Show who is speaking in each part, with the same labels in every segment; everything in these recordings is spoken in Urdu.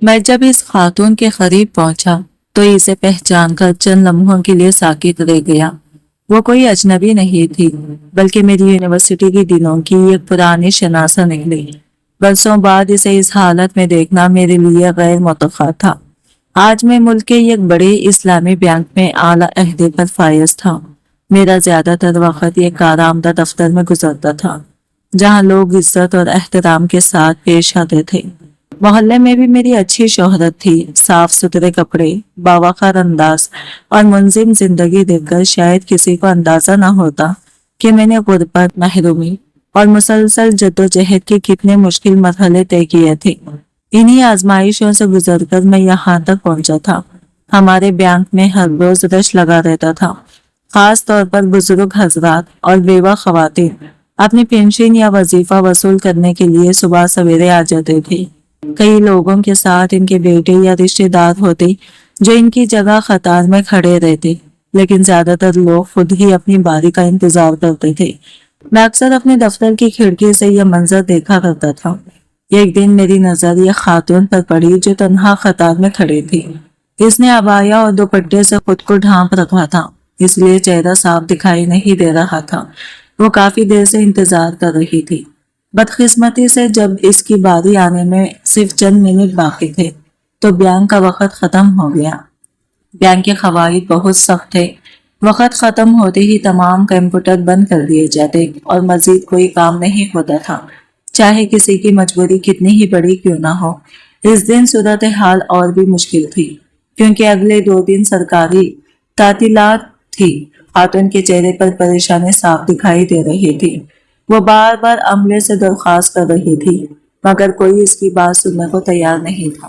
Speaker 1: میں جب اس خاتون کے قریب پہنچا تو اسے پہچان کر چند لمحوں کے لیے ساکت رہ گیا۔ وہ کوئی اجنبی نہیں تھی بلکہ میری یونیورسٹی کے دنوں کی ایک پرانی شناسہ نکلی۔ برسوں بعد اسے اس حالت میں دیکھنا میرے لیے غیر متوقع تھا۔ آج میں ملک کے ایک بڑے اسلامی بینک میں اعلیٰ عہدے پر فائز تھا۔ میرا زیادہ تر وقت ایک کارآمدہ دفتر میں گزرتا تھا جہاں لوگ عزت اور احترام کے ساتھ پیش آتے تھے۔ محلے میں بھی میری اچھی شہرت تھی۔ صاف ستھرے کپڑے، باوقار انداز اور منظم زندگی دیکھ کر شاید کسی کو اندازہ نہ ہوتا کہ میں نے غربت، محرومی اور مسلسل جدوجہد کے کتنے مشکل مرحلے طے کیے تھے۔ انہی آزمائشوں سے گزر کر میں یہاں تک پہنچا تھا۔ ہمارے بینک میں ہر روز رش لگا رہتا تھا، خاص طور پر بزرگ حضرات اور بیوہ خواتین اپنی پینشن یا وظیفہ وصول کرنے کے لیے صبح سویرے آ جاتے تھے۔ کئی لوگوں کے ساتھ ان کے بیٹے یا رشتے دار ہوتے جو ان کی جگہ قطار میں کھڑے رہتے، لیکن زیادہ تر لوگ خود ہی اپنی باری کا انتظار کرتے تھے۔ میں اکثر اپنے دفتر کی کھڑکی سے یہ منظر دیکھا کرتا تھا۔ ایک دن میری نظر ایک خاتون پر پڑی جو تنہا قطار میں کھڑی تھی۔ اس نے عبایا اور دوپٹے سے خود کو ڈھانپ رکھا تھا، اس لیے چہرہ صاف دکھائی نہیں دے رہا تھا۔ وہ کافی دیر سے انتظار کر رہی تھی۔ بدقسمتی سے جب اس کی باری آنے میں صرف چند منٹ باقی تھے تو بینک کا وقت ختم ہو گیا۔ بینک کے قواعد بہت سخت تھے۔ وقت ختم ہوتے ہی تمام کمپیوٹر بند کر دیے جاتے اور مزید کوئی کام نہیں ہوتا تھا، چاہے کسی کی مجبوری کتنی ہی بڑی کیوں نہ ہو۔ اس دن صورتحال اور بھی مشکل تھی کیونکہ اگلے 2 دن سرکاری تعطیلات تھی۔ خاتون کے چہرے پر پریشانی صاف دکھائی دے رہی تھی۔ وہ بار بار عملے سے درخواست کر رہی تھی مگر کوئی اس کی بات سننے کو تیار نہیں تھا۔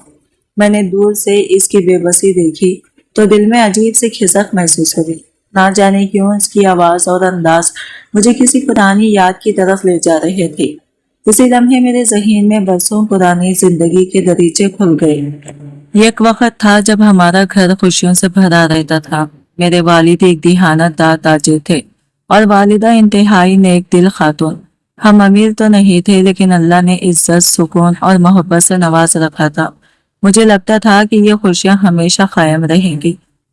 Speaker 1: میں نے دور سے اس کی بے بسی دیکھی تو دل میں عجیب سی کھسک محسوس ہوئی۔ نہ جانے کیوں اس کی آواز اور انداز مجھے کسی پرانی یاد کی طرف لے جا رہے تھے۔ اسی لمحے میرے ذہن میں برسوں پرانی زندگی کے دریچے کھل گئے۔ ایک وقت تھا جب ہمارا گھر خوشیوں سے بھرا رہتا تھا۔ میرے والد ایک دیہانت دار تاجر تھے اور والدہ انتہائی نیک دل خاتون۔ ہم امیر تو نہیں تھے لیکن اللہ نے عزت، سکون اور محبت سے نواز رکھا تھا۔ مجھے لگتا تھا کہ یہ خوشیاں ہمیشہ قائم رہیں گی،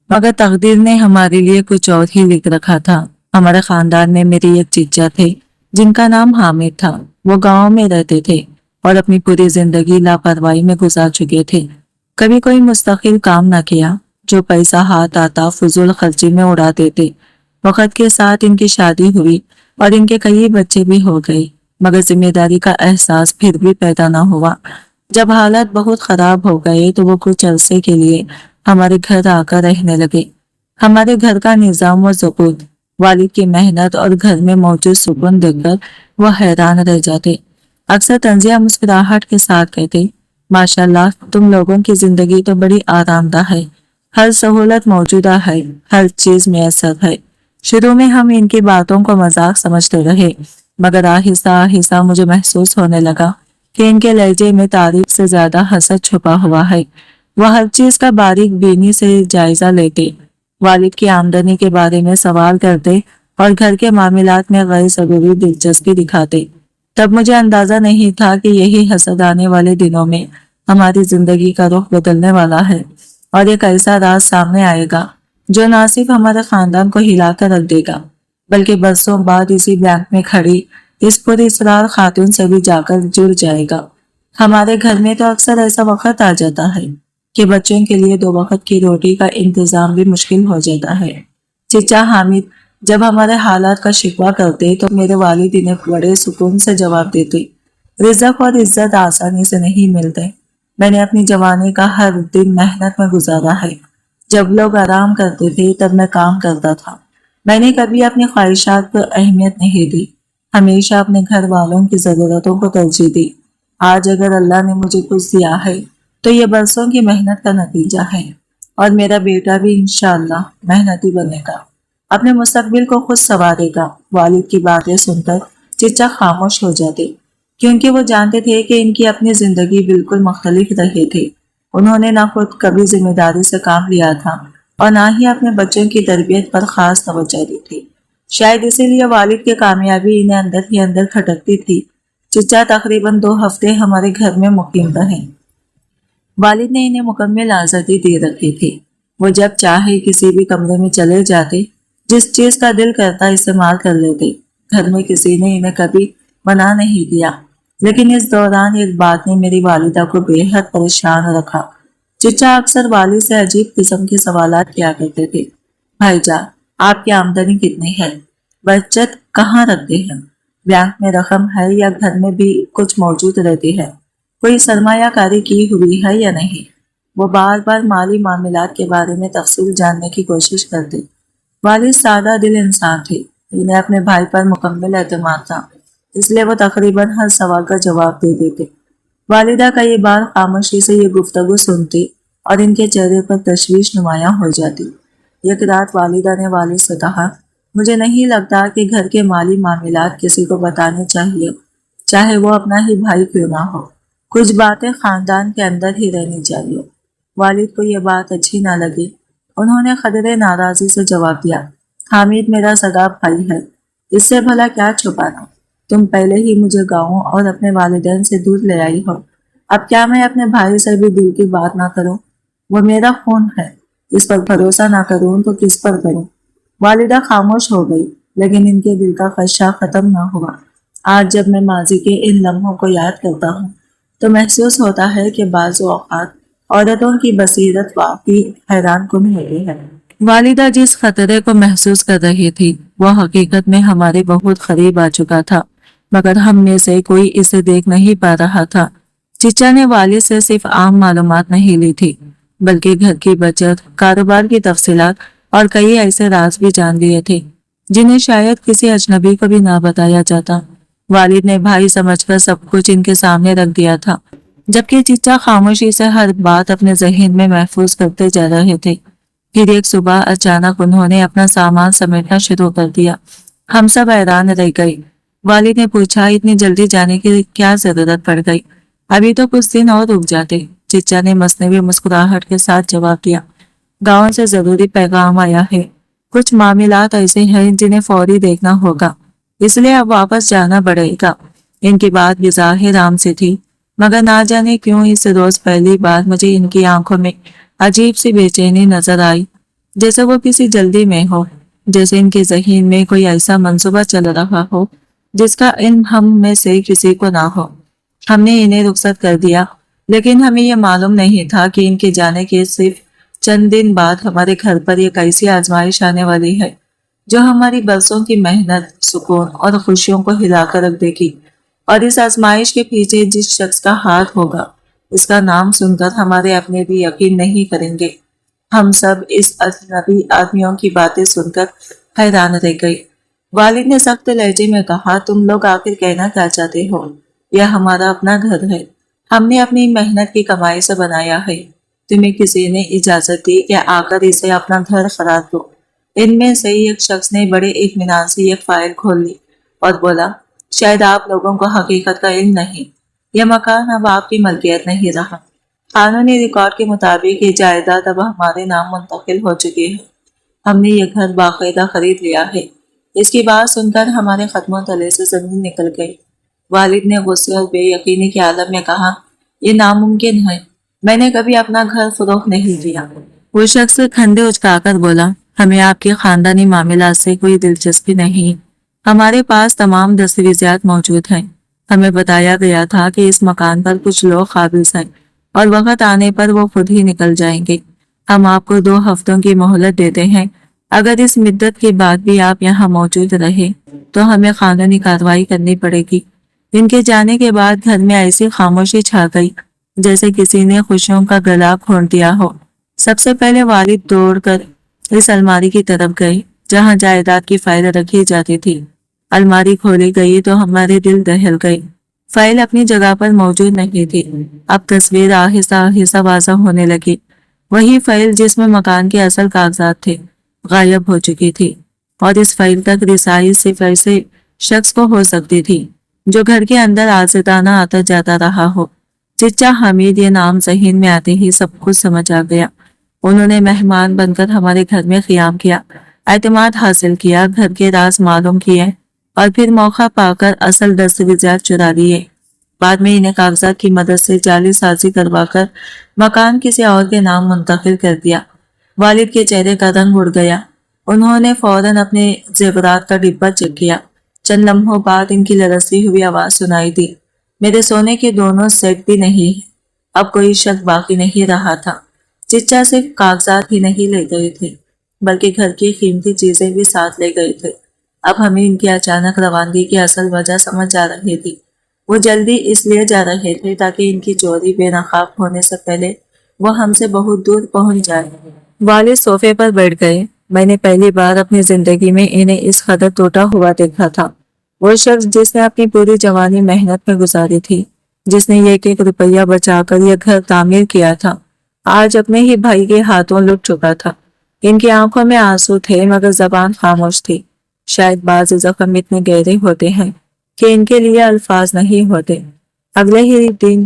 Speaker 1: مگر تقدیر نے ہمارے لیے کچھ اور ہی لکھ رکھا تھا۔ ہمارے خاندان میں میرے ایک چچا تھے جن کا نام حامد تھا۔ وہ گاؤں میں رہتے تھے اور اپنی پوری زندگی لاپرواہی میں گزار چکے تھے۔ کبھی کوئی مستقل کام نہ کیا، جو پیسہ ہاتھ آتا فضول خرچی میں اڑا دیتے۔ وقت کے ساتھ ان کی شادی ہوئی اور ان کے کئی بچے بھی ہو گئے، مگر ذمہ داری کا احساس پھر بھی پیدا نہ ہوا۔ جب حالات بہت خراب ہو گئے تو وہ کچھ عرصے کے لیے ہمارے گھر آ کر رہنے لگے۔ ہمارے گھر کا نظام و ضبط، والد کی محنت اور گھر میں موجود سکون دیکھ کر وہ حیران رہ جاتے۔ اکثر تنزیہ مسکراہٹ کے ساتھ کہتے، ماشاءاللہ تم لوگوں کی زندگی تو بڑی آرام دہ ہے، ہر سہولت موجودہ ہے، ہر چیز میسر ہے۔ شروع میں ہم ان کی باتوں کو مذاق سمجھتے رہے، مگر آہستہ آہستہ مجھے محسوس ہونے لگا کہ ان کے لہجے میں تعریف سے زیادہ حسد چھپا ہوا ہے۔ وہ ہر چیز کا باریک بینی سے جائزہ لیتے، والد کی آمدنی کے بارے میں سوال کرتے اور گھر کے معاملات میں غیر ضروری دلچسپی دکھاتے۔ تب مجھے اندازہ نہیں تھا کہ یہی حسد آنے والے دنوں میں ہماری زندگی کا رخ بدلنے والا ہے اور ایک ایسا راز سامنے آئے گا جو نہ صرف ہمارے خاندان کو ہلا کر رکھ دے گا بلکہ برسوں بعد اسی بینک میں کھڑی اس پراسرار خاتون سے بھی جا کر جڑ جائے گا۔ ہمارے گھر میں تو اکثر ایسا وقت آ جاتا ہے کہ بچوں کے لیے 2 وقت کی روٹی کا انتظام بھی مشکل ہو جاتا ہے۔ چچا حامد جب ہمارے حالات کا شکوہ کرتے تو میرے والد انہیں بڑے سکون سے جواب دیتے، رزق اور عزت آسانی سے نہیں ملتے۔ میں نے اپنی جوانی کا ہر دن محنت میں گزارا ہے۔ جب لوگ آرام کرتے تھے تب میں کام کرتا تھا۔ میں نے کبھی اپنی خواہشات پر اہمیت نہیں دی، ہمیشہ اپنے گھر والوں کی ضرورتوں کو ترجیح دی۔ آج اگر اللہ نے مجھے کچھ دیا ہے تو یہ برسوں کی محنت کا نتیجہ ہے، اور میرا بیٹا بھی انشاءاللہ محنتی بنے گا، اپنے مستقبل کو خود سنوارے گا۔ والد کی باتیں سن کر چچا خاموش ہو جاتے کیونکہ وہ جانتے تھے کہ ان کی اپنی زندگی بالکل مختلف رہی تھی۔ انہوں نے نہ خود کبھی ذمہ داری سے کام لیا تھا اور نہ ہی اپنے بچوں کی تربیت پر خاص توجہ دی تھی۔ شاید اسی لیے والد کی کامیابی انہیں اندر ہی اندر کھٹکتی تھی۔ چچا تقریباً 2 ہفتے ہمارے گھر میں مقیم رہے۔ والد نے انہیں مکمل آزادی دے رکھی تھی، وہ جب چاہے کسی بھی کمرے میں چلے جاتے، جس چیز کا دل کرتا استعمال کر لیتے، گھر میں کسی نے انہیں کبھی منع نہیں کیا۔ لیکن اس دوران ایک بات نے میری والدہ کو بے حد پریشان رکھا۔ چچا اکثر والد سے عجیب قسم کے سوالات کیا کرتے تھے۔ بھائی جان، آپ کی آمدنی کتنی ہے؟ بچت کہاں رکھتے ہیں؟ بینک میں رقم ہے یا گھر میں بھی کچھ موجود رہتی ہے؟ کوئی سرمایہ کاری کی ہوئی ہے یا نہیں؟ وہ بار بار مالی معاملات کے بارے میں تفصیل جاننے کی کوشش کرتے۔ والد سادہ دل انسان تھے، انہیں اپنے بھائی پر مکمل اعتماد تھا، اس لیے وہ تقریباً ہر سوال کا جواب دے دیتے۔ والدہ کئی بار خاموشی سے یہ گفتگو سنتی اور ان کے چہرے پر تشویش نمایاں ہو جاتی۔ ایک رات والدہ نے والد سے کہا، مجھے نہیں لگتا کہ گھر کے مالی معاملات کسی کو بتانے چاہیے، چاہے وہ اپنا ہی بھائی کیوں نہ ہو۔ کچھ باتیں خاندان کے اندر ہی رہنی چاہیے۔ والد کو یہ بات اچھی نہ لگی، انہوں نے قدرے ناراضی سے جواب دیا، حامد میرا سگا بھائی ہے، اس سے بھلا کیا چھپانا؟ تم پہلے ہی مجھے گاؤں اور اپنے والدین سے دور لے آئی ہو، اب کیا میں اپنے بھائی سے بھی دل کی بات نہ کروں؟ وہ میرا خون ہے، اس پر بھروسہ نہ کروں تو کس پر کروں؟ والدہ خاموش ہو گئی، لیکن ان کے دل کا خدشہ ختم نہ ہوا۔ آج جب میں ماضی کے ان لمحوں کو یاد کرتا ہوں تو محسوس ہوتا ہے کہ بعض اوقات عورتوں کی بصیرت واقعی حیران کن ہوتی ہے۔ والدہ جس خطرے کو محسوس کر رہی تھی وہ حقیقت میں ہمارے بہت قریب آ چکا تھا، مگر ہم میں سے کوئی اسے دیکھ نہیں پا رہا تھا۔ چچا نے والد سے صرف عام معلومات نہیں لی تھی، بلکہ گھر کی بچت، کاروبار کی تفصیلات اور کئی ایسے راز بھی جان لیے تھے جنہیں شاید کسی اجنبی کو بھی نہ بتایا جاتا۔ والد نے بھائی سمجھ کر سب کچھ ان کے سامنے رکھ دیا تھا، جبکہ چچا خاموشی سے ہر بات اپنے ذہن میں محفوظ کرتے جا رہے تھے۔ پھر ایک صبح اچانک انہوں نے اپنا سامان سمیٹنا شروع کر دیا۔ ہم سب حیران رہ گئے۔ والد نے پوچھا، اتنی جلدی جانے کی کیا ضرورت پڑ گئی؟ ابھی تو کچھ دن اور رک جاتے۔ چچا نے مصنوعی مسکراہٹ کے ساتھ جواب دیا، گاؤں سے ضروری پیغام آیا ہے، کچھ معاملات ایسے ہیں جنہیں فوری دیکھنا ہوگا، اس لیے اب واپس جانا پڑے گا۔ ان کی بات بظاہر عام سے تھی، مگر نہ جانے کیوں اس روز پہلی بار مجھے ان کی آنکھوں میں عجیب سی بے چینی نظر آئی، جیسے وہ کسی جلدی میں ہو، جیسے ان کے ذہن میں کوئی ایسا منصوبہ چل رہا ہو جس کا علم ہم میں سے کسی کو نہ ہو۔ ہم نے انہیں رخصت کر دیا، لیکن ہمیں یہ معلوم نہیں تھا کہ ان کے جانے کے صرف چند دن بعد ہمارے گھر پر ایک ایسی آزمائش آنے والی ہے جو ہماری برسوں کی محنت، سکون اور خوشیوں کو ہلا کر رکھ دے گی۔ اور اس آزمائش کے پیچھے جس شخص کا ہاتھ ہوگا، اس کا نام سن کر ہمارے اپنے بھی یقین نہیں کریں گے۔ ہم سب اس اجنبی آدمیوں کی باتیں سن کر حیران رہ گئے۔ والد نے سخت لہجے میں کہا، تم لوگ آخر کہنا کیا چاہتے ہو؟ یہ ہمارا اپنا گھر ہے، ہم نے اپنی محنت کی کمائی سے بنایا ہے، تمہیں کسی نے اجازت دی کہ آ کر اسے اپنا گھر قرار دو؟ ان میں سے ایک شخص نے بڑے اطمینان سے ایک فائل کھول لی اور بولا، شاید آپ لوگوں کو حقیقت کا علم نہیں، یہ مکان اب آپ کی ملکیت نہیں رہا، قانونی ریکارڈ کے مطابق یہ جائیداد اب ہمارے نام منتقل ہو چکی ہے، ہم نے یہ گھر باقاعدہ خرید لیا ہے۔ اس کی بات سن کر ہمارے قدموں تلے سے زمین نکل گئی۔ والد نے غصے اور بے یقینی کے عالم میں کہا، یہ ناممکن ہے، میں نے کبھی اپنا گھر فروخت نہیں دیا۔ وہ شخص کھندے اچکا کر بولا، ہمیں آپ کے خاندانی معاملات سے کوئی دلچسپی نہیں، ہمارے پاس تمام دستاویزات موجود ہیں، ہمیں بتایا گیا تھا کہ اس مکان پر کچھ لوگ قابض ہیں اور وقت آنے پر وہ خود ہی نکل جائیں گے، ہم آپ کو 2 ہفتوں کی مہلت دیتے ہیں، اگر اس مدت کے بعد بھی آپ یہاں موجود رہے تو ہمیں قانونی کارروائی کرنی پڑے گی۔ ان کے جانے کے بعد گھر میں ایسی خاموشی چھا گئی جیسے کسی نے خوشیوں کا گلا کھول دیا ہو۔ سب سے پہلے والد دوڑ کر اس الماری کی طرف گئے جہاں جائیداد کی فائل رکھی جاتی تھی۔ الماری کھولی گئی تو ہمارے دل دہل گئے، فائل اپنی جگہ پر موجود نہیں تھی، اب تصویر آہستہ آہستہ واضح ہونے لگی۔ وہی فائل جس میں مکان کے اصل کاغذات تھے غائب ہو چکی تھی، اور اس فائل تک رسائی صرف ایسے شخص کو ہو سکتی تھی جو گھر کے اندر آزادانہ آتا جاتا رہا ہو۔ چچا حمید، یہ نام ذہن میں آتے ہی سب کچھ سمجھ آ گیا۔ انہوں نے مہمان بن کر ہمارے گھر میں قیام کیا، اعتماد حاصل کیا، گھر کے راز معلوم کیے اور پھر موقع پا کر اصل دستاویزات چرا لیے۔ بعد میں انہیں کاغذات کی مدد سے جعلی سازی کروا کر مکان کسی اور کے نام منتقل کر دیا۔ والد کے چہرے کا رنگ اڑ گیا۔ انہوں نے فوراً اپنے زیورات کا ڈبہ چیک کیا۔ چند لمحوں بعد ان کی لرزتی ہوئی آواز سنائی دی، میرے سونے کے دونوں سیٹ بھی نہیں۔ اب کوئی شک باقی نہیں رہا تھا۔ چچا صرف کاغذات ہی نہیں لے گئے تھے بلکہ گھر کی قیمتی چیزیں بھی ساتھ لے گئے تھے۔ اب ہمیں ان کی اچانک روانگی کی اصل وجہ سمجھ جا رہی تھی۔ وہ جلدی اس لیے جا رہے تھے تاکہ ان کی چوری بے نقاب ہونے سے پہلے وہ ہم سے بہت دور پہنچ جائے۔ والد صوفے پر بیٹھ گئے۔ میں نے پہلی بار اپنی زندگی میں انہیں اس قدر ٹوٹا ہوا دیکھا تھا۔ وہ شخص جس نے اپنی پوری جوانی محنت میں گزاری تھی، جس نے ایک ایک روپیہ بچا کر یہ گھر تعمیر کیا تھا، آج اپنے ہی بھائی کے ہاتھوں لٹ چکا تھا۔ ان کی آنکھوں میں آنسو تھے مگر زبان خاموش تھی۔ شاید بعض زخم اتنے گہرے ہوتے ہیں کہ ان کے لیے الفاظ نہیں ہوتے۔ اگلے ہی دن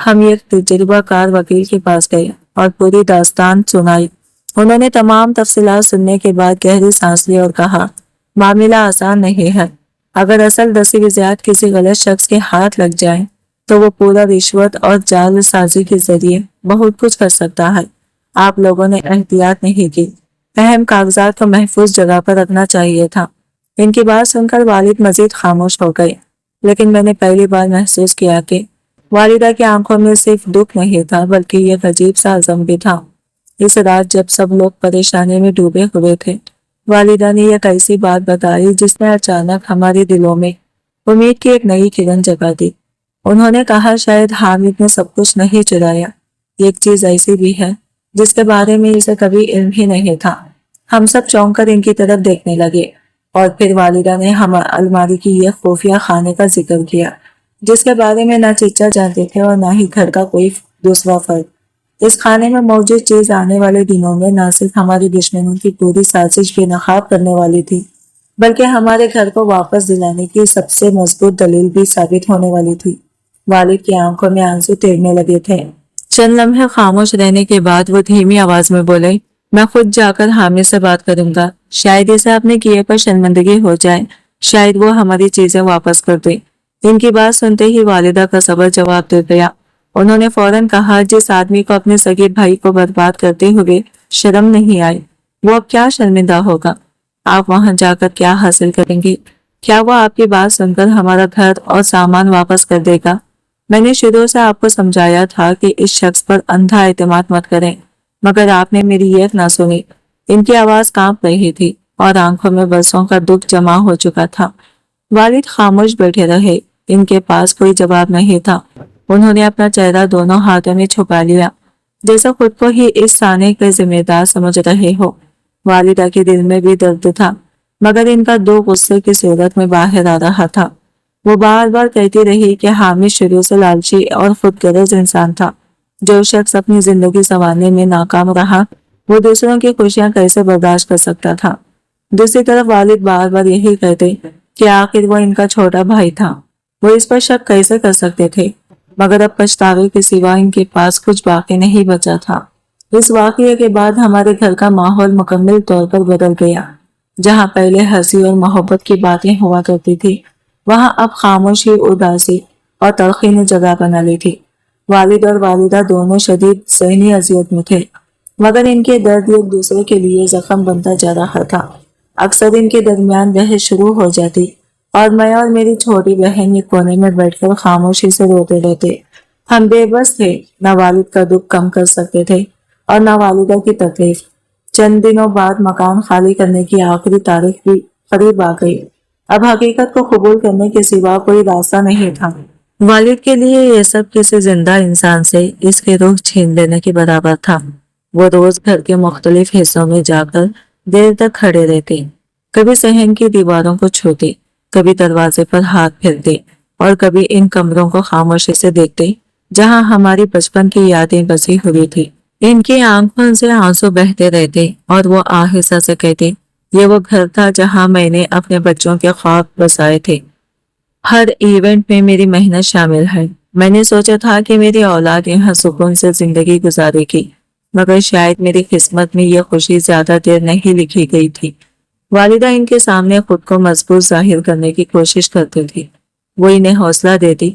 Speaker 1: ہم ایک تجربہ کار وکیل کے پاس گئے اور پوری داستان سنائی۔ انہوں نے تمام تفصیلات سننے کے بعد گہری سانس لی اور کہا، معاملہ آسان نہیں ہے۔ اگر اصل دستاویزات کسی غلط شخص کے ہاتھ لگ جائیں تو وہ پورا رشوت اور جعل سازی کے ذریعے بہت کچھ کر سکتا ہے۔ آپ لوگوں نے احتیاط نہیں کی۔ اہم کاغذات کو محفوظ جگہ پر رکھنا چاہیے تھا۔ ان کی بات سن کر والد مزید خاموش ہو گئے، لیکن میں نے پہلی بار محسوس کیا کہ والدہ کی آنکھوں میں صرف دکھ نہیں تھا بلکہ ایک عجیب سا عزم بھی تھا۔ اس رات جب سب لوگ پریشانی میں ڈوبے ہوئے تھے، والدہ نے ایک ایسی بات بتائی جس نے اچانک ہمارے دلوں میں امید کی ایک نئی کرن جگا دی۔ انہوں نے کہا، شاید حامد نے سب کچھ نہیں چرایا، ایک چیز ایسی بھی ہے جس کے بارے میں اسے کبھی علم ہی نہیں تھا۔ ہم سب چونک کر ان کی طرف دیکھنے لگے اور پھر والدہ نے الماری کی ایک خفیہ خانے کا ذکر کیا جس کے بارے میں نہ چچا جانتے تھے اور نہ ہی گھر کا کوئی دوسرا فرد۔ اس خانے میں موجود چیز آنے والے دنوں میں نہ صرف ہماری دشمنوں کی پوری سازش بے نقاب کرنے والی تھی بلکہ ہمارے گھر کو واپس دلانے کی سب سے مضبوط دلیل بھی ثابت ہونے والی تھی۔ والد کی آنکھوں میں آنسو تیرنے لگے تھے۔ چند لمحے خاموش رہنے کے بعد وہ دھیمی آواز میں بولے، میں خود جا کر حامد سے بات کروں گا، شاید اسے اپنے کیے پر شرمندگی ہو جائے، شاید وہ ہماری چیزیں واپس کر دے۔ ان کی بات سنتے ہی والدہ کا صبر جواب دے گیا۔ انہوں نے فوراً کہا، جس آدمی کو اپنے صغیر بھائی کو برباد کرتے ہوئے شرم نہیں آئی، وہ اب کیا شرمندہ ہوگا؟ آپ وہاں جا کر کیا حاصل کریں گے؟ کیا وہ آپ کی بات سن کر ہمارا گھر اور سامان واپس کر دے گا؟ میں نے شروع سے آپ کو سمجھایا تھا کہ اس شخص پر اندھا اعتماد مت کریں، مگر آپ نے میری ایک نہ سنی۔ ان کی آواز کانپ رہی تھی اور آنکھوں میں برسوں کا دکھ جمع ہو چکا تھا۔ والد خاموش بیٹھے رہے، ان کے پاس کوئی جواب نہیں تھا۔ انہوں نے اپنا چہرہ دونوں ہاتھوں میں چھپا لیا، جیسے خود کو ہی اس سانے کے ذمہ دار سمجھ رہے ہو۔ والدہ کے دل میں بھی درد تھا مگر ان کا دو غصے کی صورت میں باہر آ رہا تھا۔ وہ بار بار کہتی رہی کہ حامد شروع سے لالچی اور خود غرض انسان تھا۔ جو شخص اپنی زندگی سنوارنے میں ناکام رہا وہ دوسروں کی خوشیاں کیسے برداشت کر سکتا تھا؟ دوسری طرف والد بار بار یہی کہتے کہ آخر وہ ان کا چھوٹا بھائی تھا، وہ اس پر شک کیسے کر سکتے تھے؟ مگر اب پچھتاوے کے سوا ان کے پاس کچھ باقی نہیں بچا تھا۔ اس واقعے کے بعد ہمارے گھر کا ماحول مکمل طور پر بدل گیا۔ جہاں پہلے ہنسی اور محبت کی باتیں ہوا کرتی تھی، وہاں اب خاموشی، اداسی اور تلخی نے جگہ بنا لی تھی۔ والد اور والدہ دونوں شدید ذہنی اذیت میں تھے مگر ان کے درد ایک دوسرے کے لیے زخم بنتا جا رہا تھا۔ اکثر ان کے درمیان بحث شروع ہو جاتی اور میں اور میری چھوٹی بہن ایک کونے میں بیٹھ کر خاموشی سے روتے رہتے۔ ہم بے بس تھے، نہ والد کا دکھ کم کر سکتے تھے اور نہ والدہ کی تکلیف۔ چند دنوں بعد مکان خالی کرنے کی آخری تاریخ بھی قریب آ گئی۔ اب حقیقت کو قبول کرنے کے سوا کوئی راستہ نہیں تھا۔ والد کے لیے یہ سب کسی زندہ انسان سے اس کی روح چھین لینے کے برابر تھا۔ وہ روز گھر کے مختلف حصوں میں جا کر دیر تک کھڑے رہتے، کبھی صحن کی دیواروں کو چھوتے، کبھی دروازے پر ہاتھ پھیرتے اور کبھی ان کمروں کو خاموشی سے دیکھتے جہاں ہماری بچپن کی یادیں بسی ہوئی تھی۔ ان کی آنکھوں سے آنسو بہتے رہتے اور وہ آہستہ سے کہتے، یہ وہ گھر تھا جہاں میں نے اپنے بچوں کے خواب بسائے تھے۔ ہر ایونٹ میں میری محنت شامل ہے۔ میں نے سوچا تھا کہ میری اولاد یہاں سکون سے زندگی گزارے گی، مگر شاید میری قسمت میں یہ خوشی زیادہ دیر نہیں لکھی گئی تھی۔ والدہ ان کے سامنے خود کو مضبوط ظاہر کرنے کی کوشش کرتی تھی۔ وہ انہیں حوصلہ دیتی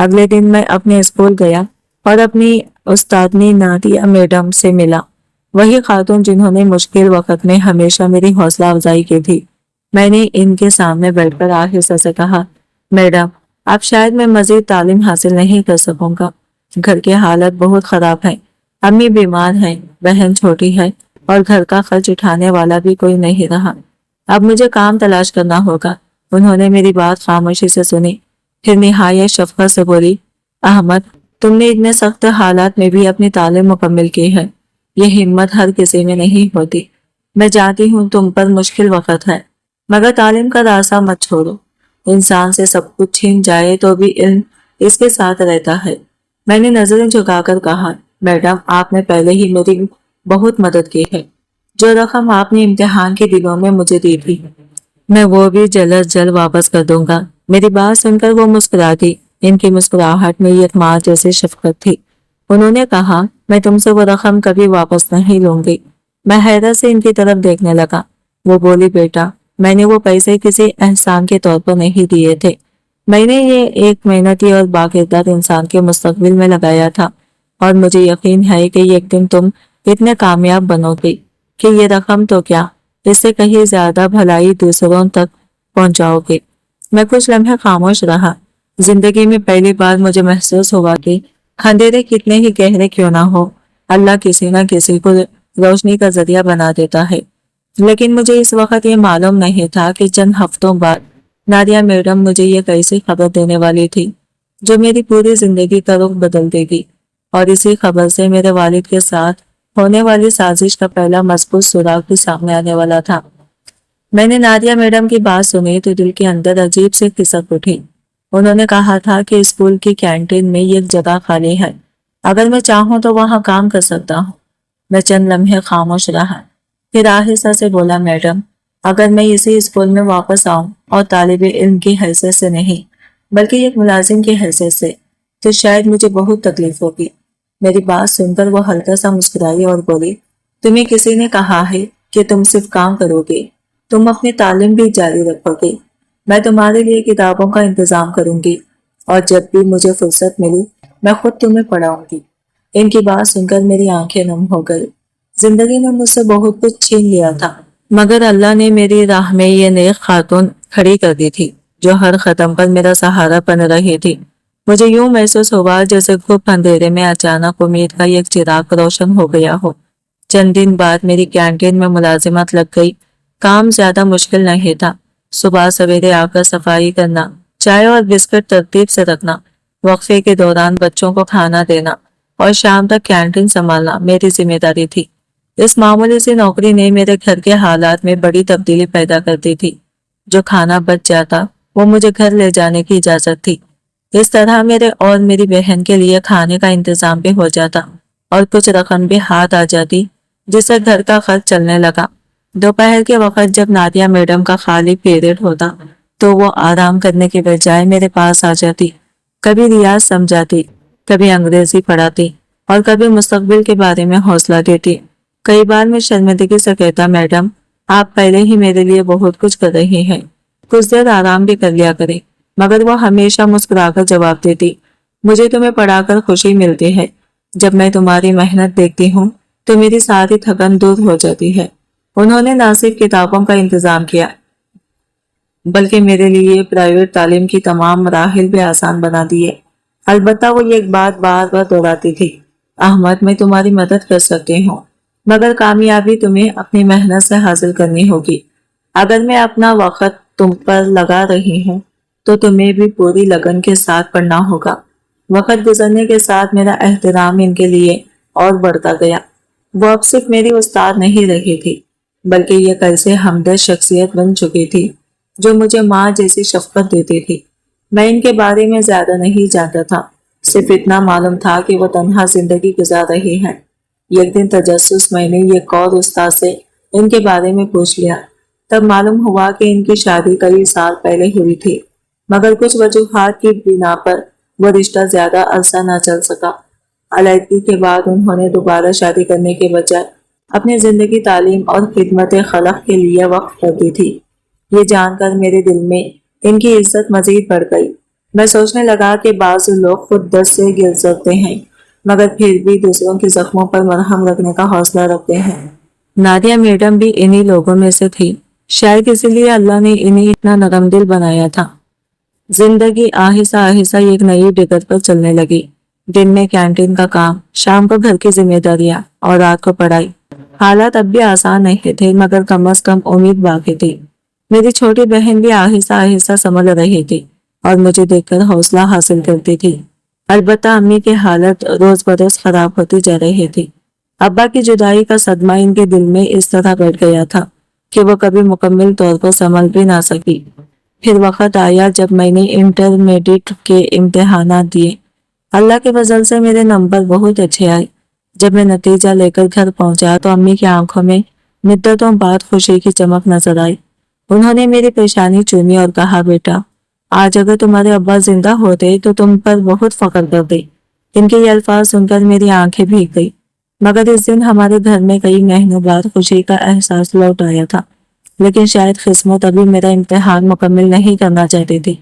Speaker 1: اگلے دن میں اپنے اسکول گیا اور اپنی استادنی نادیہ میڈم سے ملا، وہی خاتون جنہوں نے مشکل وقت میں ہمیشہ میری حوصلہ افزائی کی تھی۔ میں نے ان کے سامنے بیٹھ کر آہستہ سے کہا، میڈم اب شاید میں مزید تعلیم حاصل نہیں کر سکوں گا، گھر کی حالت بہت خراب ہے، امی بیمار ہیں، بہن چھوٹی ہے اور گھر کا خرچ اٹھانے والا بھی کوئی نہیں رہا، اب مجھے کام تلاش کرنا ہوگا۔ انہوں نے میری بات خاموشی سے سنی، پھر نہایت شفقت سے بولی، احمد تم نے اتنے سخت حالات میں بھی اپنی تعلیم مکمل کی ہے، یہ ہمت ہر کسی میں نہیں ہوتی۔ میں جانتی ہوں تم پر مشکل وقت ہے، مگر تعلیم کا راستہ مت چھوڑو، انسان سے سب کچھ چھین جائے تو بھی علم اس کے ساتھ رہتا ہے۔ میں نے نظریں جھکا کر کہا، میڈم آپ نے پہلے ہی میری بہت مدد کی ہے، جو رقم آپ نے امتحان کے دنوں میں مجھے دی تھی میں وہ بھی جلد جلد واپس کر دوں گا۔ میری بات سن کر وہ مسکرا دی، ان کی مسکراہٹ میں ایک ماں جیسی شفقت تھی۔ انہوں نے کہا، میں تم سے وہ رقم کبھی واپس نہیں لوں گی۔ میں حیرت سے ان کی طرف دیکھنے لگا۔ وہ بولی، بیٹا میں نے وہ پیسے کسی احسان کے طور پر نہیں دیے تھے، میں نے یہ ایک محنتی اور باکردار انسان کے مستقبل میں لگایا تھا، اور مجھے یقین ہے کہ ایک دن تم اتنے کامیاب بنو گی کہ یہ رقم تو کیا، اس سے کہیں زیادہ بھلائی دوسروں تک پہنچاؤ گے۔ میں کچھ لمحے خاموش رہا۔ زندگی میں پہلی بار مجھے محسوس ہوا کہ اندھیرے کتنے ہی گہرے کیوں نہ ہو، اللہ کسی نہ کسی کو روشنی کا ذریعہ بنا دیتا ہے۔ لیکن مجھے اس وقت یہ معلوم نہیں تھا کہ چند ہفتوں بعد نادیہ میڈم مجھے یہ کیسی خبر دینے والی تھی جو میری پوری زندگی کا رخ بدل دے گی، اور اسی خبر سے میرے والد کے ساتھ ہونے والی سازش کا پہلا مضبوط سراغ بھی سامنے آنے والا تھا۔ میں نے نادیہ میڈم کی بات سنی تو دل کے اندر عجیب سے کھسک اٹھی۔ انہوں نے کہا تھا کہ اسکول کی کینٹین میں ایک جگہ خالی ہے، اگر میں چاہوں تو وہاں کام کر سکتا ہوں۔ میں چند لمحے خاموش رہا، پھر آہستہ سے بولا، میڈم اگر میں اسی اسکول میں واپس آؤں اور طالب علم کی حیثیت سے نہیں بلکہ ایک ملازم کی حیثیت سے، تو شاید مجھے بہت تکلیف ہوگی۔ میری بات سن کر وہ ہلکا سا مسکرائی اور بولی، تمہیں کسی نے کہا ہے کہ تم صرف کام کرو گے؟ تم اپنی تعلیم بھی جاری رکھو گے، میں تمہارے لیے کتابوں کا انتظام کروں گی، اور جب بھی مجھے فرصت ملی میں خود تمہیں پڑھاؤں گی۔ ان کی بات سن کر میری آنکھیں نم ہو گئی۔ زندگی نے مجھ سے بہت کچھ چھین لیا تھا، مگر اللہ نے میری راہ میں یہ نیک خاتون کھڑی کر دی تھی جو ہر قدم پر میرا سہارا بن رہی تھی۔ مجھے یوں محسوس ہوا جیسے گھپ اندھیرے میں اچانک امید کا ایک چراغ روشن ہو گیا ہو۔ چند دن بعد میری کینٹین میں ملازمت لگ گئی۔ کام زیادہ مشکل نہیں تھا، صبح سویرے آ کر صفائی کرنا، چائے اور بسکٹ ترتیب سے رکھنا، وقفے کے دوران بچوں کو کھانا دینا اور شام تک کینٹین سنبھالنا میری ذمہ داری تھی۔ اس معمولی سی نوکری نے میرے گھر کے حالات میں بڑی تبدیلی پیدا کر دی تھی۔ جو کھانا بچ جاتا وہ مجھے گھر لے جانے کی اجازت تھی۔ اس طرح میرے اور میری بہن کے لیے کھانے کا انتظام بھی ہو جاتا اور کچھ رقم بھی ہاتھ آ جاتی جس سے گھر کا خرچ چلنے لگا۔ دوپہر کے وقت جب نادیہ میڈم کا خالی پیریڈ ہوتا تو وہ آرام کرنے کے بجائے میرے پاس آ جاتی، کبھی ریاض سمجھاتی، کبھی انگریزی پڑھاتی اور کبھی مستقبل کے بارے میں حوصلہ دیتی۔ کئی بار میں شرمندگی سے کہتا، میڈم آپ پہلے ہی میرے لیے بہت کچھ کر رہی ہیں، کچھ دیر آرام بھی کر لیا کریں، مگر وہ ہمیشہ مسکرا کر جواب دیتی، مجھے تمہیں پڑھا کر خوشی ملتی ہے، جب میں تمہاری محنت دیکھتی ہوں تو میری ساری تھکن دور ہو جاتی ہے۔ انہوں نے نہ صرف کتابوں کا انتظام کیا بلکہ میرے لیے پرائیویٹ تعلیم کی تمام مراحل بھی آسان بنا دیے۔ البتہ وہ ایک بات بار بار دہراتی تھی، احمد میں تمہاری مدد کر سکتی ہوں، مگر کامیابی تمہیں اپنی محنت سے حاصل کرنی ہوگی۔ اگر میں اپنا وقت تم پر لگا رہی ہوں تو تمہیں بھی پوری لگن کے ساتھ پڑھنا ہوگا۔ وقت گزرنے کے ساتھ میرا احترام ان کے لیے اور بڑھتا گیا۔ وہ اب صرف میری استاد نہیں رہی تھی بلکہ یہ کیسے ہمدرد شخصیت بن چکی تھی جو مجھے ماں جیسی شفقت دیتی تھی۔ میں ان کے بارے میں زیادہ نہیں جانتا تھا، صرف اتنا معلوم تھا کہ وہ تنہا زندگی گزار رہی ہیں۔ ایک دن تجسس میں نے ایک اور استاد سے ان کے بارے میں پوچھ لیا، تب معلوم ہوا کہ ان کی شادی کئی سال پہلے ہوئی تھی، مگر کچھ وجوہات کی بنا پر وہ رشتہ زیادہ عرصہ نہ چل سکا۔ علیحدگی کے بعد انہوں نے دوبارہ شادی کرنے کے بجائے اپنی زندگی تعلیم اور خدمت خلق کے لیے وقف کر دی تھی۔ یہ جان کر میرے دل میں ان کی عزت مزید بڑھ گئی۔ میں سوچنے لگا کہ بعض لوگ خود دست سے گر سکتے ہیں مگر پھر بھی دوسروں کے زخموں پر مرہم رکھنے کا حوصلہ رکھتے ہیں۔ نادیہ میڈم بھی انہی لوگوں میں سے تھی، شاید اسی لیے اللہ نے انہیں اتنا نرم دل بنایا تھا۔ زندگی آہستہ آہستہ ایک نئی ڈگر پر چلنے لگی۔ دن میں کینٹین کا کام، شام کو گھر کی ذمہ داریاں اور رات کو پڑھائی۔ حالات اب بھی آسان نہیں تھے مگر کم از کم امید باقی تھی۔ میری چھوٹی بہن بھی آہستہ آہستہ سنبھل رہی تھی اور مجھے دیکھ کر حوصلہ حاصل کرتی تھی۔ البتہ امی کی حالت روز بروز خراب ہوتی جا رہی تھی۔ ابا کی جدائی کا صدمہ ان کے دل میں اس طرح بیٹھ گیا تھا کہ وہ کبھی مکمل طور پر سنبھل بھی نہ سکی۔ پھر وقت آیا جب میں نے انٹرمیڈیٹ کے امتحانات دیے۔ اللہ کے فضل سے میرے نمبر بہت اچھے آئے۔ جب میں نتیجہ لے کر گھر پہنچا تو امی کی آنکھوں میں مدتوں بعد خوشی کی چمک نظر آئی۔ انہوں نے میری پیشانی چومی اور کہا، بیٹا آج اگر تمہارے ابا زندہ ہوتے تو تم پر بہت فخر کرتے۔ ان کے یہ الفاظ سن کر میری آنکھیں بھیگ گئی۔ مگر اس دن ہمارے گھر میں کئی مہینوں بعد خوشی کا احساس لوٹ آیا تھا، لیکن شاید قسمت ابھی میرا امتحان مکمل نہیں کرنا چاہتی تھی۔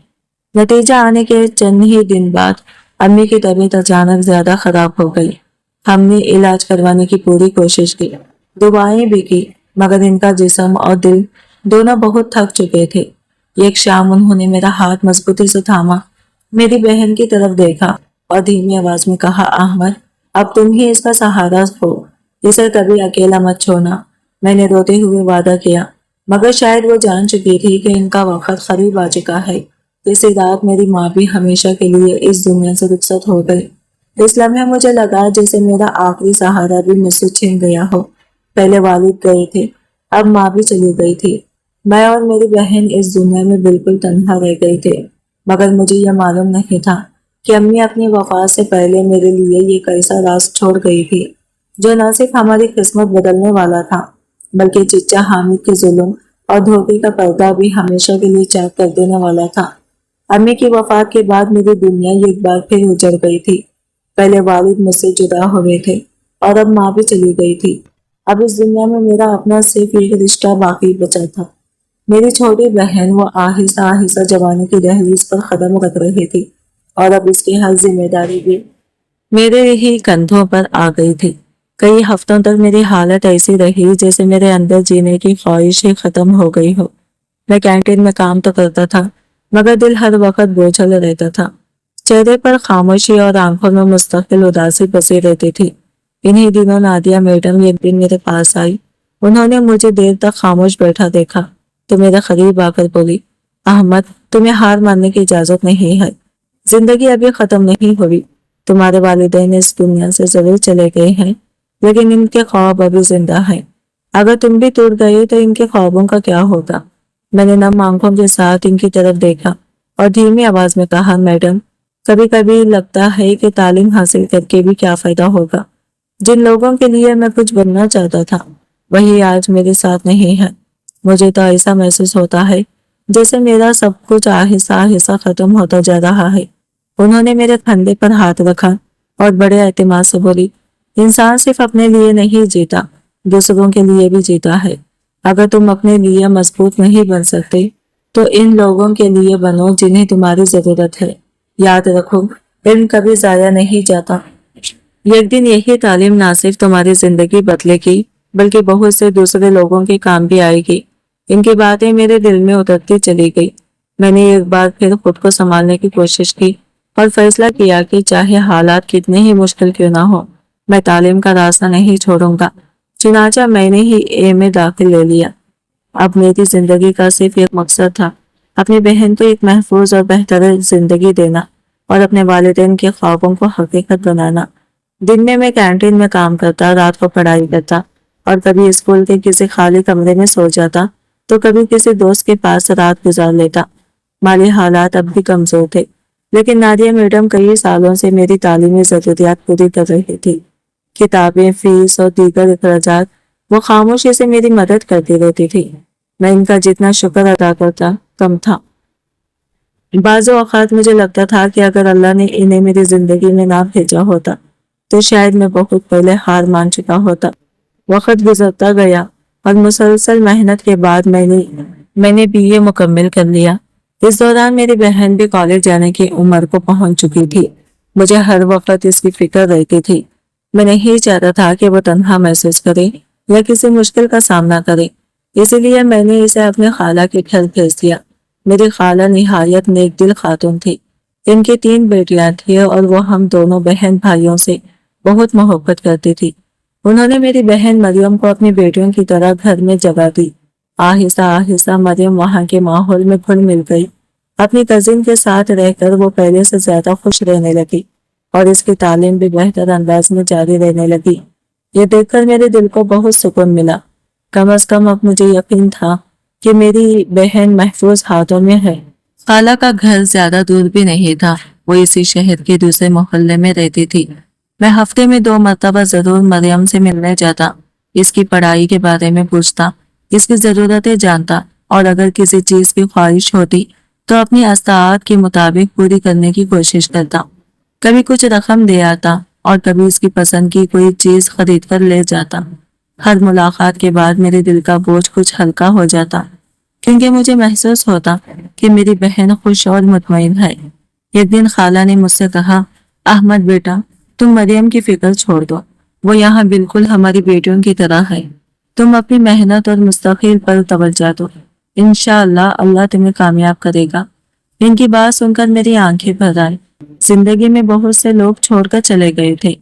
Speaker 1: نتیجہ آنے کے چند ہی دن بعد امی کی طبیعت اچانک زیادہ خراب ہو گئی۔ ہم نے علاج کروانے کی پوری کوشش کی، دعائیں بھی کی، مگر ان کا جسم اور دل دونوں بہت تھک چکے تھے۔ ایک شام انہوں نے میرا ہاتھ مضبوطی سے تھاما، میری بہن کی طرف دیکھا اور دھیمی آواز میں کہا، احمد اب تم ہی اس کا سہارا ہو، اسے کبھی اکیلا مت چھوڑنا۔ میں نے روتے ہوئے وعدہ کیا، مگر شاید وہ جان چکی تھی کہ ان کا وقت قریب آ چکا ہے۔ اسی رات میری ماں بھی ہمیشہ کے لیے اس دنیا سے رخصت ہو گئی۔ اس لمحے مجھے لگا جیسے میرا آخری سہارا بھی مجھ سے چھن گیا ہو۔ پہلے والد گئے تھے، اب ماں بھی چلی گئی تھی۔ میں اور میری بہن اس دنیا میں بالکل تنہا رہ گئی تھے، مگر مجھے یہ معلوم نہیں تھا کہ امی اپنی وفات سے پہلے میرے لیے یہ کیسا راز چھوڑ گئی تھی جو نہ صرف ہماری قسمت بدلنے والا تھا بلکہ چچا حامد کے ظلم اور دھوکے کا پردہ بھی ہمیشہ کے لیے چاک کر دینے والا تھا۔ امی کی وفات کے بعد میری دنیا ایک بار پھر اجڑ گئی تھی۔ پہلے والد مجھ سے جدا ہوئے تھے اور اب ماں بھی چلی گئی تھی۔ اب اس دنیا میں میرا اپنا صرف ایک رشتہ باقی بچا تھا، میری چھوٹی بہن۔ وہ آہستہ آہستہ جوانی کی دہلیز پر قدم رکھ رہی تھی اور اب اس کی ہر ذمہ داری بھی میرے ہی کندھوں پر آ گئی تھی۔ کئی ہفتوں تک میری حالت ایسی رہی جیسے میرے اندر جینے کی خواہش ہی ختم ہو گئی ہو۔ میں کینٹین میں کام تو کرتا تھا مگر دل ہر وقت بوجھل رہتا تھا، چہرے پر خاموشی اور آنکھوں میں مستقل اداسی بسی رہتی تھی۔ انہی دنوں نادیہ میڈم ایک دن میرے پاس آئی۔ انہوں نے مجھے دیر تک خاموش بیٹھا دیکھا تو میرے قریب آ کر بولی، احمد تمہیں ہار ماننے کی اجازت نہیں ہے، زندگی ابھی ختم نہیں ہوئی۔ تمہارے والدین اس دنیا سے ضرور چلے گئے ہیں لیکن ان کے خواب ابھی زندہ ہیں۔ اگر تم بھی ٹوٹ گئے تو ان کے خوابوں کا کیا ہوگا؟ میں نے نم آنکھوں کے ساتھ ان کی طرف دیکھا اور دھیمی آواز میں کہا، میڈم کبھی کبھی لگتا ہے کہ تعلیم حاصل کر کے بھی کیا فائدہ ہوگا۔ جن لوگوں کے لیے میں کچھ بننا چاہتا تھا وہی آج میرے ساتھ نہیں ہے۔ مجھے تو ایسا محسوس ہوتا ہے جیسے میرا سب کچھ آہستہ آہستہ ختم ہوتا جا رہا ہے۔ انہوں نے میرے کندھے پر ہاتھ رکھا اور بڑے اعتماد سے بولی، انسان صرف اپنے لیے نہیں جیتا، دوسروں کے لیے بھی جیتا ہے۔ اگر تم اپنے لیے مضبوط نہیں بن سکتے تو ان لوگوں کے لیے بنو جنہیں تمہاری ضرورت ہے۔ یاد رکھو، علم کبھی ضائع نہیں جاتا۔ ایک دن یہی تعلیم نہ صرف تمہاری زندگی بدلے گی بلکہ بہت سے دوسرے لوگوں کے کام بھی آئے گی۔ ان کی باتیں میرے دل میں اترتی چلی گئی۔ میں نے ایک بار پھر خود کو سنبھالنے کی کوشش کی اور فیصلہ کیا کہ چاہے حالات کتنے ہی مشکل کیوں نہ ہو، میں تعلیم کا راستہ نہیں چھوڑوں گا۔ چنانچہ میں نے ہی اے میں داخل لے لیا۔ اب میری زندگی کا صرف ایک مقصد تھا، اپنی بہن کو ایک محفوظ اور بہتر زندگی دینا اور اپنے والدین کے خوابوں کو حقیقت بنانا۔ دن میں کینٹین میں کام کرتا، رات کو پڑھائی کرتا اور کبھی اسکول کے کسی خالی کمرے میں سو جاتا تو کبھی کسی دوست کے پاس رات گزار لیتا۔ مالی حالات اب بھی کمزور تھے لیکن نادیہ میڈم کئی سالوں سے میری تعلیمی ضروریات پوری کر رہی تھی۔ کتابیں، فیس اور دیگر اخراجات وہ خاموشی سے میری مدد کرتی رہتی تھی۔ میں ان کا جتنا شکر ادا کرتا کم تھا۔ بعض اوقات مجھے لگتا تھا کہ اگر اللہ نے انہیں میری زندگی میں نہ بھیجا ہوتا تو شاید میں بہت پہلے ہار مان چکا ہوتا۔ وقت گزرتا گیا اور مسلسل محنت کے بعد میں نے BA مکمل کر لیا۔ اس دوران میری بہن بھی کالج جانے کی عمر کو پہنچ چکی تھی۔ مجھے ہر وقت اس کی فکر رہتی تھی۔ میں نہیں چاہتا تھا کہ وہ تنہا محسوس کرے یا کسی مشکل کا سامنا کرے، اسی لیے میں نے اسے اپنے خالہ کے گھر بھیج دیا۔ میری خالہ نہایت نیک دل خاتون تھی۔ ان کی 3 بیٹیاں تھیں اور وہ ہم دونوں بہن بھائیوں سے بہت محبت کرتی تھی۔ انہوں نے میری بہن مریم کو اپنی بیٹیوں کی طرح گھر میں جگہ دی۔ آہستہ آہستہ مریم وہاں کے ماحول میں گھل مل گئی۔ اپنی کزن کے ساتھ رہ کر وہ پہلے سے زیادہ خوش رہنے لگی اور اس کی تعلیم بھی بہتر انداز میں جاری رہنے لگی۔ یہ دیکھ کر میرے دل کو بہت سکون ملا۔ کم از کم اب مجھے یقین تھا کہ میری بہن محفوظ ہاتھوں میں ہے۔ خالہ کا گھر زیادہ دور بھی نہیں تھا، وہ اسی شہر کے دوسرے محلے میں رہتی تھی۔ میں ہفتے میں 2 مرتبہ ضرور مریم سے ملنے جاتا، اس کی پڑھائی کے بارے میں پوچھتا، اس کی ضرورتیں جانتا اور اگر کسی چیز کی خواہش ہوتی تو اپنی استطاعت کے مطابق پوری کرنے کی کوشش کرتا۔ کبھی کچھ رقم دے آتا اور کبھی اس کی پسند کی کوئی چیز خرید کر لے جاتا۔ ہر ملاقات کے بعد میرے دل کا بوجھ کچھ ہلکا ہو جاتا، کیونکہ مجھے محسوس ہوتا کہ میری بہن خوش اور مطمئن ہے۔ ایک دن خالہ نے مجھ سے کہا، احمد بیٹا، تم مریم کی فکر چھوڑ دو، وہ یہاں بالکل ہماری بیٹیوں کی طرح ہے۔ تم اپنی محنت اور مستقبل پر توجہ دو، انشاءاللہ اللہ تمہیں کامیاب کرے گا۔ ان کی بات سن کر میری آنکھیں بھر آئیں۔ زندگی میں بہت سے لوگ چھوڑ کر چلے گئے تھے،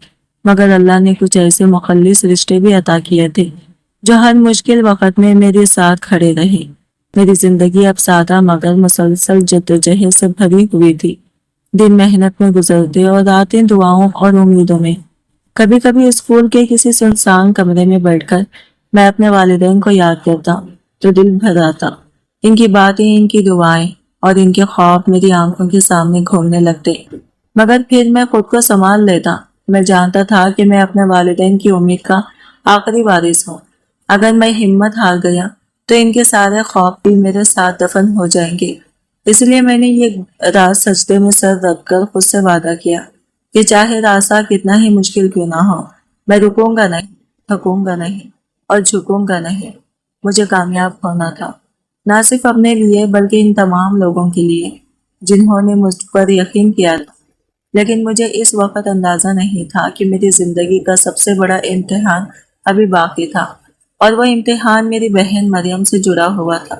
Speaker 1: مگر اللہ نے کچھ ایسے مخلص رشتے بھی عطا کیے تھے جو ہر مشکل وقت میں میرے ساتھ کھڑے رہے۔ میری زندگی اب سادہ مگر مسلسل جدوجہد سے بھری ہوئی تھی۔ دن محنت میں گزرتے اور راتیں دعاؤں اور امیدوں میں۔ کبھی کبھی اسکول کے کسی سنسان کمرے میں بیٹھ کر میں اپنے والدین کو یاد کرتا تو دل بھر آتا۔ ان کی باتیں، ان کی دعائیں اور ان کے خواب میری آنکھوں کے سامنے گھومنے لگتے، مگر پھر میں خود کو سنبھال لیتا۔ میں جانتا تھا کہ میں اپنے والدین کی امید کا آخری وارث ہوں۔ اگر میں ہمت ہار گیا تو ان کے سارے خواب بھی میرے ساتھ دفن ہو جائیں گے۔ اس لیے میں نے یہ رات سجدے میں سر رکھ کر خود سے وعدہ کیا کہ چاہے راستہ کتنا ہی مشکل کیوں نہ ہو، میں رکوں گا نہیں، تھکوں گا نہیں اور جھکوں گا نہیں۔ مجھے کامیاب ہونا تھا، نہ صرف اپنے لیے بلکہ ان تمام لوگوں کے لیے جنہوں نے مجھ پر یقین کیا تھا۔ لیکن مجھے اس وقت اندازہ نہیں تھا کہ میری زندگی کا سب سے بڑا امتحان ابھی باقی تھا، اور وہ امتحان میری بہن مریم سے جڑا ہوا تھا۔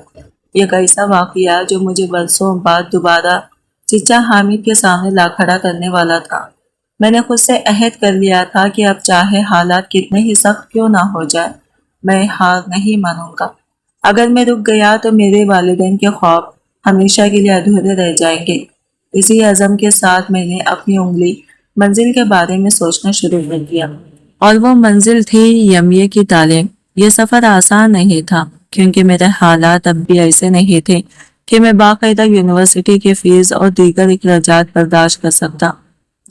Speaker 1: ایک ایسا واقعہ جو مجھے برسوں بعد دوبارہ چچا حامد کے سامنے لا کھڑا کرنے والا تھا۔ میں نے خود سے عہد کر لیا تھا کہ اب چاہے حالات کتنے ہی سخت کیوں نہ ہو جائے، میں ہار نہیں مانوں گا۔ اگر میں رک گیا تو میرے والدین کے خواب ہمیشہ کے لیے ادھورے رہ جائیں گے۔ اسی عزم کے ساتھ میں نے اپنی انگلی منزل کے بارے میں سوچنا شروع کر دیا، اور وہ منزل تھی یمیہ کی تعلیم۔ یہ سفر آسان نہیں تھا، کیونکہ میرے حالات اب بھی ایسے نہیں تھے کہ میں باقاعدہ یونیورسٹی کے فیس اور دیگر اخراجات برداشت کر سکتا۔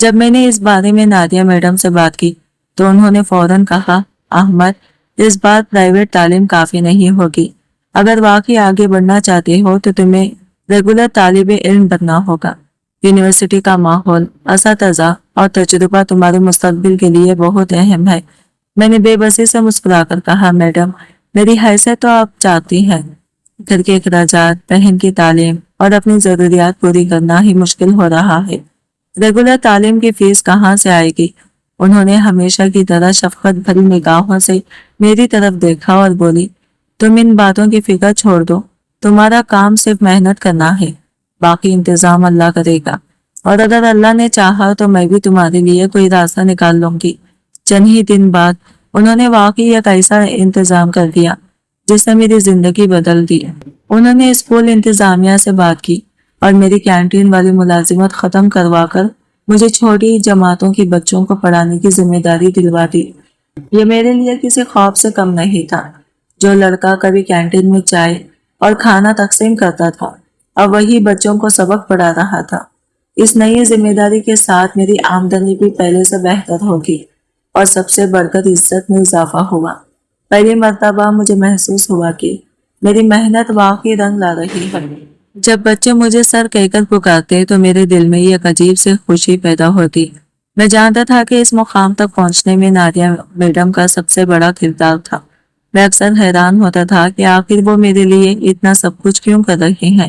Speaker 1: جب میں نے اس بارے میں نادیہ میڈم سے بات کی تو انہوں نے فوراً کہا، احمد، اس بار پرائیویٹ تعلیم کافی نہیں ہوگی۔ اگر واقعی آگے بڑھنا چاہتے ہو تو تمہیں ریگولر طالب علم بننا ہوگا۔ یونیورسٹی کا ماحول، اساتذہ اور تجربہ تمہارے مستقبل کے لیے بہت اہم ہے۔ میں نے بے بسی سے مسکرا کر کہا، میڈم، میری حیثیت تو آپ چاہتی ہیں۔ گھر کے اخراجات، بہن کی تعلیم اور اپنی ضروریات پوری کرنا ہی مشکل ہو رہا ہے۔ ریگولر تعلیم کی فیس کہاں سے آئے گی؟ انہوں نے ہمیشہ کی طرح شفقت بھری نگاہوں سے میری طرف دیکھا اور بولی، تم ان باتوں کی فکر چھوڑ دو، تمہارا کام صرف محنت کرنا ہے، باقی انتظام اللہ کرے گا، اور اگر اللہ نے چاہا تو میں بھی تمہارے لیے کوئی راستہ نکال لوں گی۔ چند ہی دن بعد انہوں نے واقعی ایک ایسا انتظام کر دیا جس نے میری زندگی بدل دی۔ انہوں نے اسکول انتظامیہ سے بات کی اور میری کینٹین والی ملازمت ختم کروا کر مجھے چھوٹی جماعتوں کی بچوں کو پڑھانے کی ذمہ داری دلوا دی۔ یہ میرے لیے کسی خواب سے کم نہیں تھا۔ جو لڑکا کبھی کینٹین میں چائے اور کھانا تقسیم کرتا تھا، اب وہی بچوں کو سبق پڑھا رہا تھا۔ اس نئی ذمہ داری کے ساتھ میری آمدنی بھی پہلے سے بہتر ہوگی، اور سب سے بڑھ کر عزت میں اضافہ ہوا۔ پہلی مرتبہ مجھے محسوس ہوا کہ میری محنت واقعی رنگ لا رہی ہے۔ جب بچے مجھے سر کہہ کر پکارتے تو میرے دل میں ایک عجیب سے خوشی پیدا ہوتی۔ میں جانتا تھا کہ اس مقام تک پہنچنے میں نادیہ میڈم کا سب سے بڑا کردار تھا۔ میں اکثر حیران ہوتا تھا کہ آخر وہ میرے لیے اتنا سب کچھ کیوں کر رہی ہیں۔